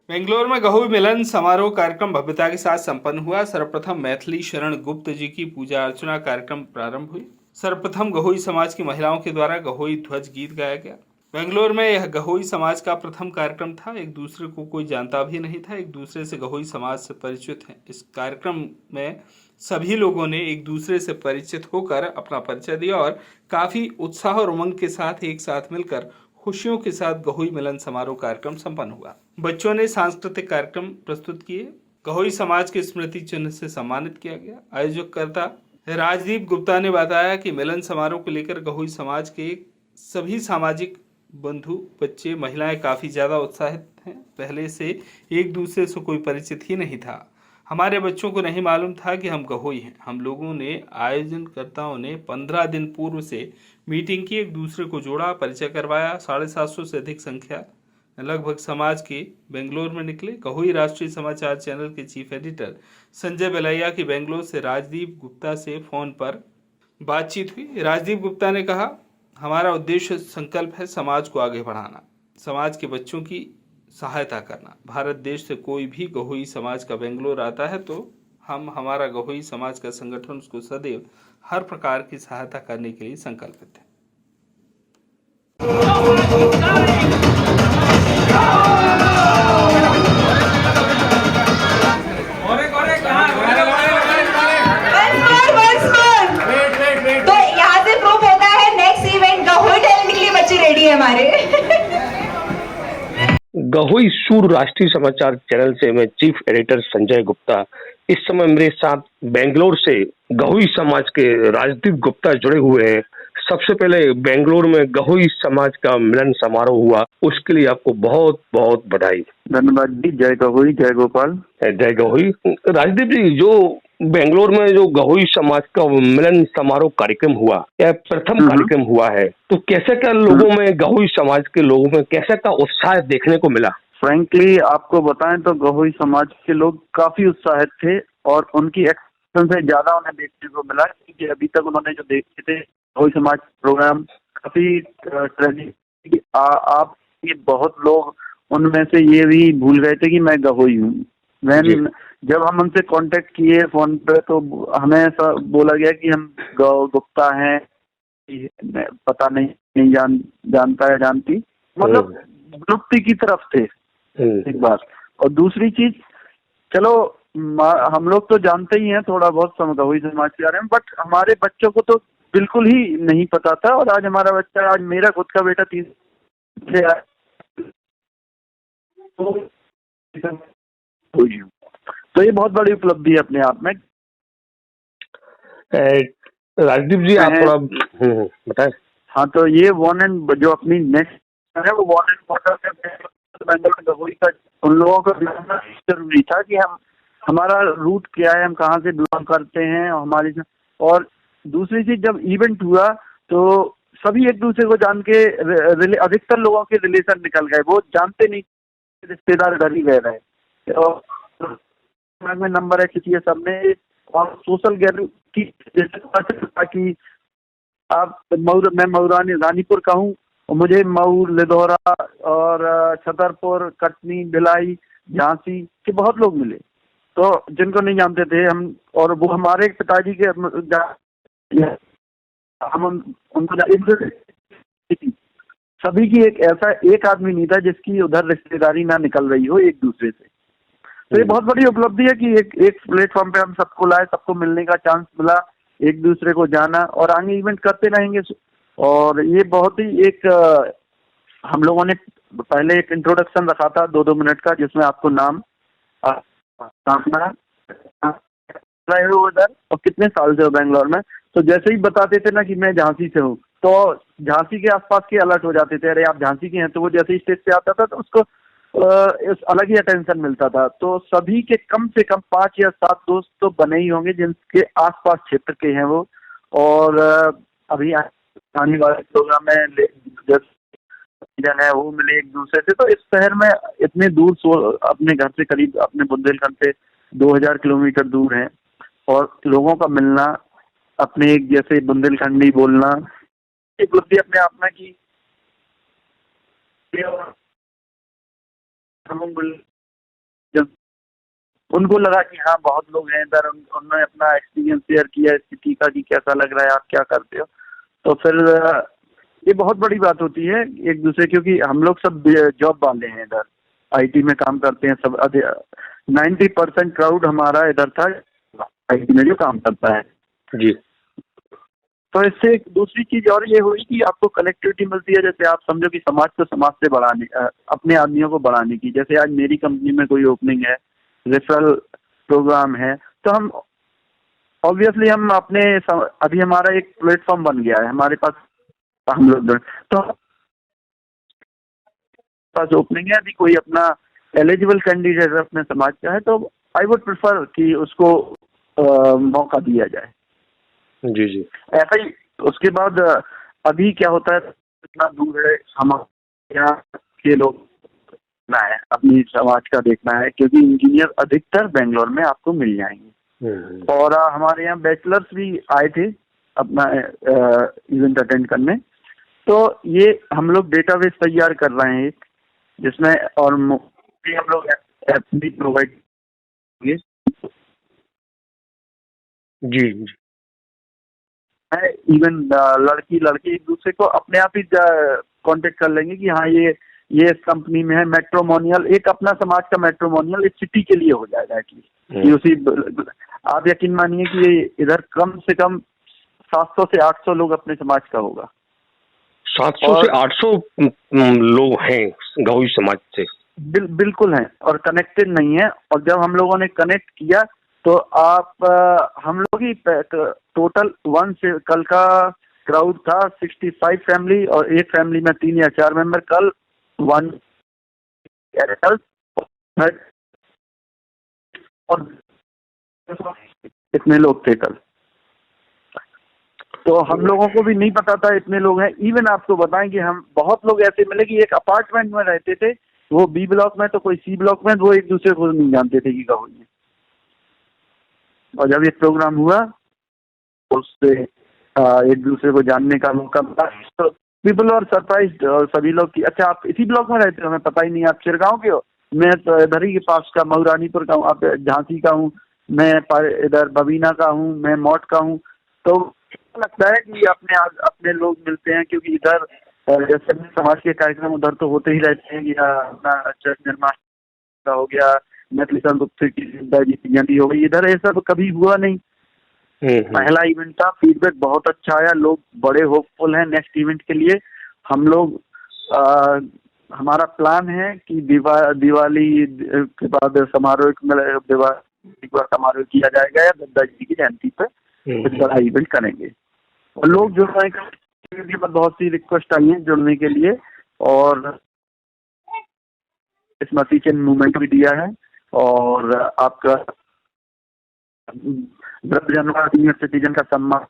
बेंगलोर में गहुई मिलन समारोह कार्यक्रम भव्यता के साथ संपन्न हुआ। सर्वप्रथम मैथिली शरण गुप्त जी की पूजा अर्चना कार्यक्रम प्रारंभ हुई। सर्वप्रथम गहोई समाज की महिलाओं के द्वारा गहोई ध्वज गीत गाया गया। बेंगलोर में यह गहोई समाज का प्रथम कार्यक्रम था। एक दूसरे को कोई जानता भी नहीं था, एक दूसरे से गहोई समाज से परिचित हैं। इस कार्यक्रम में सभी लोगों ने एक दूसरे से परिचित होकर अपना परिचय दिया और काफी उत्साह और उमंग के साथ एक साथ मिलकर खुशियों के साथ गहोई मिलन समारोह कार्यक्रम संपन्न हुआ। बच्चों ने सांस्कृतिक कार्यक्रम प्रस्तुत किए। गहोई समाज के स्मृति चिन्ह से सम्मानित किया गया। आयोजकर्ता राजदीप गुप्ता ने बताया कि मिलन समारोह को लेकर गहोई समाज के सभी सामाजिक बंधु, बच्चे, महिलाएं काफी ज्यादा उत्साहित हैं। पहले से एक दूसरे से कोई परिचित ही नहीं था। हमारे बच्चों को नहीं मालूम था कि हम गहोई हैं। हम लोगों ने, आयोजनकर्ताओं ने 15 दिन पूर्व से मीटिंग की, एक दूसरे को जोड़ा, परिचय करवाया। 750 से अधिक संख्या लगभग समाज के बेंगलोर में निकले। गहोई राष्ट्रीय समाचार चैनल के चीफ एडिटर संजय बेलैया की बेंगलोर से राजदीप गुप्ता से फोन पर बातचीत हुई। राजदीप गुप्ता ने कहा, हमारा उद्देश्य संकल्प है समाज को आगे बढ़ाना, समाज के बच्चों की सहायता करना। भारत देश से कोई भी गहोई समाज का बेंगलोर आता है तो हमारा गहोई समाज का संगठन उसको सदैव हर प्रकार की सहायता करने के लिए संकल्पित है। तो यहाँ से प्रूफ होता है नेक्स्ट इवेंट गहोई टैलेंट के लिए बच्चे रेडी है हमारे। गहोई सूर राष्ट्रीय समाचार चैनल से मैं चीफ एडिटर संजय गुप्ता। इस समय मेरे साथ बेंगलोर से गहोई समाज के राजदीप गुप्ता जुड़े हुए हैं। सबसे पहले बेंगलोर में गहोई समाज का मिलन समारोह हुआ, उसके लिए आपको बहुत बहुत बधाई। धन्यवाद जी। जय गहोई, जय गोपाल। जय गहोई। राजदीप जी, जो बेंगलोर में जो गहोई समाज का मिलन समारोह कार्यक्रम हुआ, यह प्रथम कार्यक्रम हुआ है, तो कैसे क्या लोगों में, गहोई समाज के लोगों में कैसे का उत्साह देखने को मिला? फ्रैंकली आपको बताएं तो गहोई समाज के लोग काफी उत्साहित थे और उनकी एक्शन से ज्यादा उन्हें देखने को मिला, क्योंकि अभी तक उन्होंने जो देखे थे गहोई समाज प्रोग्राम काफी ट्रेजिक। आप ये बहुत लोग उनमें से ये भी भूल गए थे कि मैं गहोई हूँ। जब हम उनसे कांटेक्ट किए फोन पे तो हमें ऐसा बोला गया कि हम गुप्ता हैं, पता नहीं जानता है जानती, मतलब विलुप्ति की तरफ थे एक बार। और दूसरी चीज, चलो हम लोग तो जानते ही हैं थोड़ा बहुत गहोई समाज के बारे में, बट हमारे बच्चों को तो बिल्कुल ही नहीं पता था। और आज हमारा बच्चा, आज मेरा खुद का बेटा 3 तो ये बहुत बड़ी उपलब्धि है अपने आप में। राजदीप जी, आप थोड़ा बताएं। हाँ, तो ये जो अपनी नेक्स्ट है वो 1 क्वार्टर गहोई का उन लोगों को जानना जरूरी था कि हमारा रूट क्या है, हम कहाँ से बिलोंग करते हैं हमारी। और दूसरी चीज, जब इवेंट हुआ तो सभी एक दूसरे को जान के, अधिकतर लोगों के रिलेशन निकल गए, वो जानते नहीं, रिश्तेदार घर ही रह रहे और में नंबर है किसी सबने। और सोशल गैदरिंग की कि आप मैं मऊरानी रानीपुर का हूँ, मुझे मऊ, लिधौरा और छतरपुर, कटनी, भिलाई, झांसी के बहुत लोग मिले, तो जिनको नहीं जानते थे हम। और वो हमारे पिताजी के हम उनको सभी की एक आदमी नहीं था जिसकी उधर रिश्तेदारी ना निकल रही हो एक दूसरे से। तो ये बहुत बड़ी उपलब्धि है कि एक प्लेटफॉर्म पे हम सबको लाए, सबको मिलने का चांस मिला, एक दूसरे को जाना, और आगे इवेंट करते रहेंगे। और ये बहुत ही हम लोगों ने पहले एक इंट्रोडक्शन रखा था 2-2 मिनट का, जिसमें आपको नाम रहे हो उधर और कितने साल से हो बेंगलोर में। तो जैसे ही बताते थे ना कि मैं झांसी से हूँ, तो झांसी के आसपास के अलर्ट हो जाते थे, अरे आप झांसी के हैं। तो वो जैसे ही स्टेज पे आता था तो उसको अलग ही अटेंशन मिलता था। तो सभी के कम से कम 5 या 7 दोस्त तो बने ही होंगे जिनके आसपास क्षेत्र के हैं वो। और अभी आने वाले प्रोग्राम में जन है वो मिले एक दूसरे से। तो इस शहर में इतने दूर, अपने घर से करीब, अपने बुंदेलखंड से 2000 किलोमीटर दूर है, और लोगों का मिलना, अपने एक जैसे बुंदेलखंडी बोलना, उपलब्धि अपने आप में की हम उनको लगा कि हाँ बहुत लोग हैं इधर, उन्होंने अपना एक्सपीरियंस शेयर किया इस सिटी का कि कैसा लग रहा है, आप क्या करते हो। तो फिर ये बहुत बड़ी बात होती है एक दूसरे, क्योंकि हम लोग सब जॉब वाले हैं इधर, आईटी में काम करते हैं सब। 90% क्राउड हमारा इधर था आईटी में जो काम करता है जी। तो इससे एक दूसरी चीज और ये हुई कि आपको कनेक्टिविटी मिलती है। जैसे आप समझो कि समाज को समाज से बढ़ाने, अपने आदमियों को बढ़ाने की, जैसे आज मेरी कंपनी में कोई ओपनिंग है, रेफरल प्रोग्राम है, तो हम ऑब्वियसली हम अपने अभी हमारा एक प्लेटफॉर्म बन गया है हमारे पास, हम लोग तो पास ओपनिंग है, अभी कोई अपना एलिजिबल कैंडिडेट अपने समाज का है तो आई वुड प्रेफर कि उसको मौका दिया जाए। जी जी। ऐसा ही उसके बाद अभी क्या होता है, इतना दूर है, हम यहाँ के लोग देखना है, अपनी समाज का देखना है, क्योंकि इंजीनियर अधिकतर बेंगलोर में आपको मिल जाएंगे। और हमारे यहाँ बैचलर्स भी आए थे अपना इवेंट अटेंड करने। तो ये हम लोग डेटाबेस तैयार कर रहे हैं एक, जिसमें और हम लोग ऐप भी प्रोवाइड किए। जी जी। इवन लड़की लड़के एक दूसरे को अपने आप ही कांटेक्ट कर लेंगे कि हाँ ये इस कंपनी में है। मैट्रोमोनियल एक अपना समाज का मैट्रोमोनियल इस सिटी के लिए हो जाएगा एटलीस्ट। उसी आप यकीन मानिए कि इधर कम से कम 700 से 800 लोग अपने समाज का होगा। 700 से 800 लोग हैं गहोई समाज से। बिल्कुल हैं और कनेक्टेड नहीं है। और जब हम लोगों ने कनेक्ट किया तो आप हम लोग ही टोटल कल का क्राउड था 65 फैमिली, और एक फैमिली में 3 या 4 मेंबर। कल 1 और इतने लोग थे कल। तो हम लोगों को भी नहीं पता था इतने लोग हैं। इवन आपको बताएं कि हम बहुत लोग ऐसे मिले कि एक अपार्टमेंट में रहते थे, वो बी ब्लॉक में तो कोई सी ब्लॉक में, वो एक दूसरे को नहीं जानते थे कि गहोई है। और जब ये प्रोग्राम हुआ उससे एक दूसरे को जानने का मौका मिला। तो पीपल आर सरप्राइज्ड, और सभी लोग कि अच्छा आप इसी ब्लॉक में रहते हो, हमें पता ही नहीं, आप चिरगांव के हो। मैं तो इधर ही के पास का महरानीपुर का हूँ, आप झांसी का हूँ, मैं इधर बबीना का हूँ, मैं मौट का हूँ। तो लगता है कि अपने लोग मिलते हैं, क्योंकि इधर जैसे समाज के कार्यक्रम उधर तो होते ही रहते हैं। या अपना चर्च निर्माण का हो गया, मैथिली गुप्ता की जयंती हो गई, इधर ये सब कभी हुआ नहीं। पहला इवेंट था, फीडबैक बहुत अच्छा आया, लोग बड़े होपफुल हैं नेक्स्ट इवेंट के लिए। हम लोग हमारा प्लान है कि दिवाली के बाद दिवाली का समारोह किया जाएगा, या दत्ता जी की जयंती पर कुछ बड़ा इवेंट करेंगे। और लोग जुड़ने के बाद बहुत सी रिक्वेस्ट आई है जुड़ने के लिए, और इस मसीचन मूवमेंट भी दिया है। और आपका जनवरी सीनियर सिटीजन का सम्मान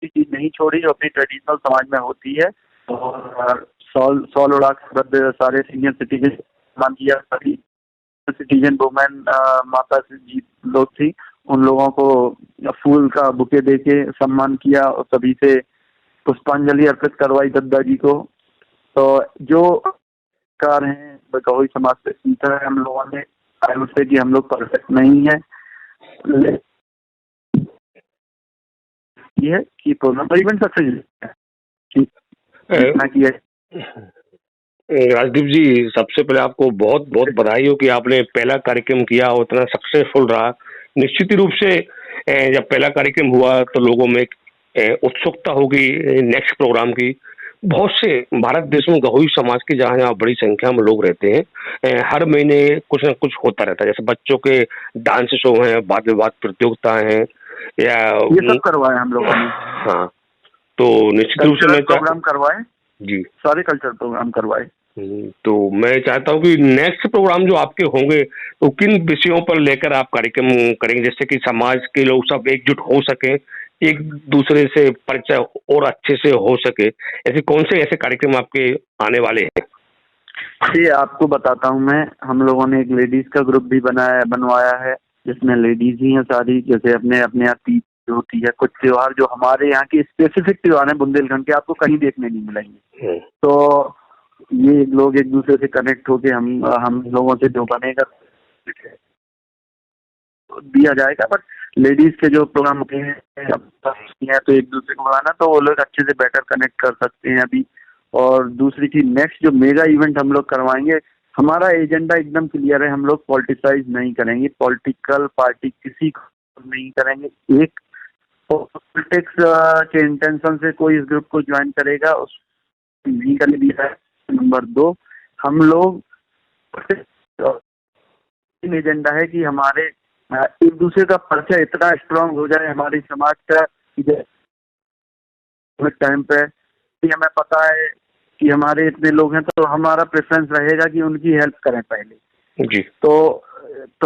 चीज नहीं छोड़ी जो अपनी ट्रेडिशनल समाज में होती है। और सॉल उड़ा कर सारे सीनियर सिटीजन सम्मान किया। सभी सिटीजन वुमेन माता जी लोग थी, उन लोगों को फूल का बुके देके सम्मान किया, और सभी से पुष्पांजलि अर्पित करवाई दद्दा जी को। तो जो कार हैं गहोई समाज से सीखा है हम लोगों ने। आई वुड से कि हम लोग परफेक्ट नहीं है, ये है कि प्रोग्राम पर इवेंट सक्सेस किया। राजदीप जी, सबसे पहले आपको बहुत बहुत बधाई हो कि आपने पहला कार्यक्रम किया और इतना सक्सेसफुल रहा। निश्चित रूप से जब पहला कार्यक्रम हुआ तो लोगों में उत्सुकता होगी नेक्स्ट प्रोग्राम की। बहुत से भारत देश में गहोई समाज के जहाँ जहाँ बड़ी संख्या में लोग रहते हैं, हर महीने कुछ न कुछ होता रहता है। जैसे बच्चों के डांस शो हैं, वाद विवाद प्रतियोगिता हैं, या ये सब करवाए हम लोगों ने। हाँ, तो निश्चित रूप से मैं प्रोग्राम करवाए जी, सारे कल्चर प्रोग्राम करवाए। तो मैं चाहता हूँ कि नेक्स्ट प्रोग्राम जो आपके होंगे तो किन विषयों पर लेकर आप कार्यक्रम करेंगे, जिससे कि समाज के लोग सब एकजुट हो सके, एक दूसरे से परिचय और अच्छे से हो सके। ऐसे कौन से ऐसे कार्यक्रम आपके आने वाले हैं? जी आपको बताता हूँ मैं। हम लोगों ने एक लेडीज का ग्रुप भी बनवाया है, जिसमें लेडीज ही हैं सारी। जैसे अपने यहाँ तीज होती है, कुछ त्योहार जो हमारे यहाँ के स्पेसिफिक त्योहार हैं बुंदेलखंड के, आपको कहीं देखने नहीं मिलेंगे। तो ये लोग एक दूसरे से कनेक्ट होके हम लोगों से जो बनेगा दिया जाएगा, बट लेडीज के जो प्रोग्राम होते हैं तो एक दूसरे को बुलाना, तो वो लोग अच्छे से बेटर कनेक्ट कर सकते हैं अभी। और दूसरी चीज, नेक्स्ट जो मेगा इवेंट हम लोग करवाएंगे, हमारा एजेंडा एकदम क्लियर है, हम लोग पॉलिटिसाइज नहीं करेंगे, पॉलिटिकल पार्टी किसी को नहीं करेंगे। एक पॉलिटिक्स के इंटेंशन से कोई इस ग्रुप को ज्वाइन करेगा उस लीगली भी है। नंबर 2, हम लोग एजेंडा है कि हमारे एक दूसरे का परिचय इतना स्ट्रांग हो जाए हमारे समाज का टाइम पे कि हमें पता है कि हमारे इतने लोग हैं, तो हमारा प्रेफरेंस रहेगा कि उनकी हेल्प करें पहले जी। तो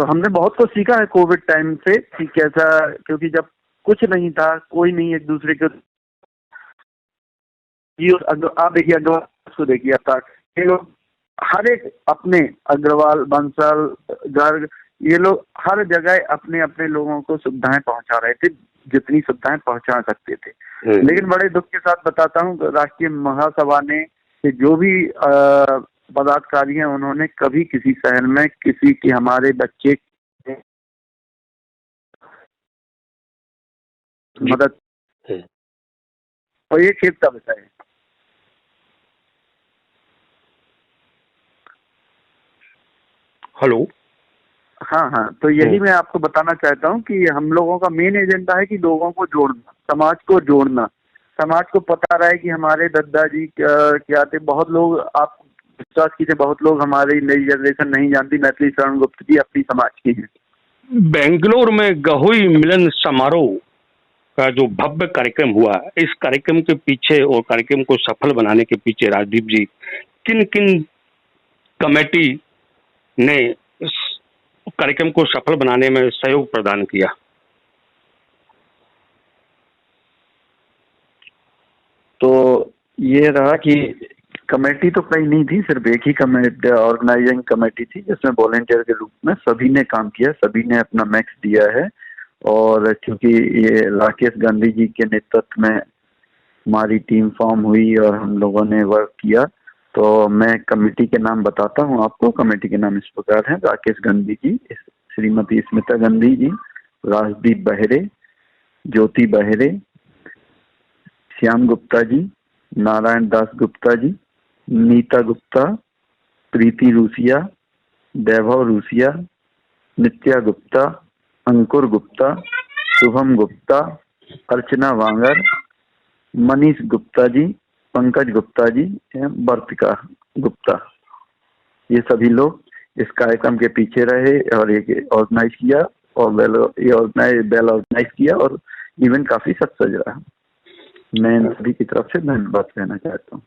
हमने बहुत कुछ सीखा है कोविड टाइम से कि कैसा, क्योंकि जब कुछ नहीं था, कोई नहीं एक दूसरे के, आप देखिए अग्रवाल को देखिए, ये लोग हर एक अपने अग्रवाल, बंसल, गर्ग, ये लोग हर जगह अपने अपने लोगों को सुविधाएं पहुंचा रहे थे, जितनी सुविधाएं पहुंचा सकते थे। लेकिन बड़े दुख के साथ बताता हूं, राष्ट्रीय महासभा ने जो भी पदाधिकारी हैं, उन्होंने कभी किसी शहर में किसी के हमारे बच्चे मदद, और ये खेत का विषय है। हेलो। हाँ, तो यही मैं आपको बताना चाहता हूँ कि हम लोगों का मेन एजेंडा है कि लोगों को जोड़ना, समाज को जोड़ना, समाज को पता रहे कि हमारे दादाजी क्या थे। बहुत लोग, आप विश्वास कीजिए, बहुत लोग हमारी नई जनरेशन नहीं जानती मैथिली शरण गुप्त जी अपनी समाज की हैं। बेंगलोर में गहोई मिलन समारोह का जो भव्य कार्यक्रम हुआ, इस कार्यक्रम के पीछे और कार्यक्रम को सफल बनाने के पीछे राजदीप जी किन किन कमेटी ने इस कार्यक्रम को सफल बनाने में सहयोग प्रदान किया? तो ये रहा कि कमेटी तो कई नहीं थी, सिर्फ एक ही कमेटी, ऑर्गेनाइजिंग कमेटी थी, जिसमें वॉलंटियर के रूप में सभी ने काम किया, सभी ने अपना मैक्स दिया है। और क्योंकि ये राकेश गांधी जी के नेतृत्व में हमारी टीम फॉर्म हुई और हम लोगों ने वर्क किया, तो मैं कमेटी के नाम बताता हूँ आपको। कमेटी के नाम इस प्रकार हैं: राकेश गांधी जी, श्रीमती स्मिता गांधी जी, राजदीप बहरे, ज्योति बहरे, श्याम गुप्ता जी, नारायण दास गुप्ता जी, नीता गुप्ता, प्रीति रूसिया, वैभव रूसिया, नित्या गुप्ता, अंकुर गुप्ता, शुभम गुप्ता, अर्चना वांगर, मनीष गुप्ता जी, पंकज गुप्ता जी एवं वर्तिका गुप्ता, ये सभी लोग इस कार्यक्रम के पीछे रहे और ये ऑर्गेनाइज किया और वेल ऑर्गेनाइज किया और इवेंट काफी सक्सेस रहा। मैं इन सभी की तरफ से धन्यवाद कहना चाहता हूँ।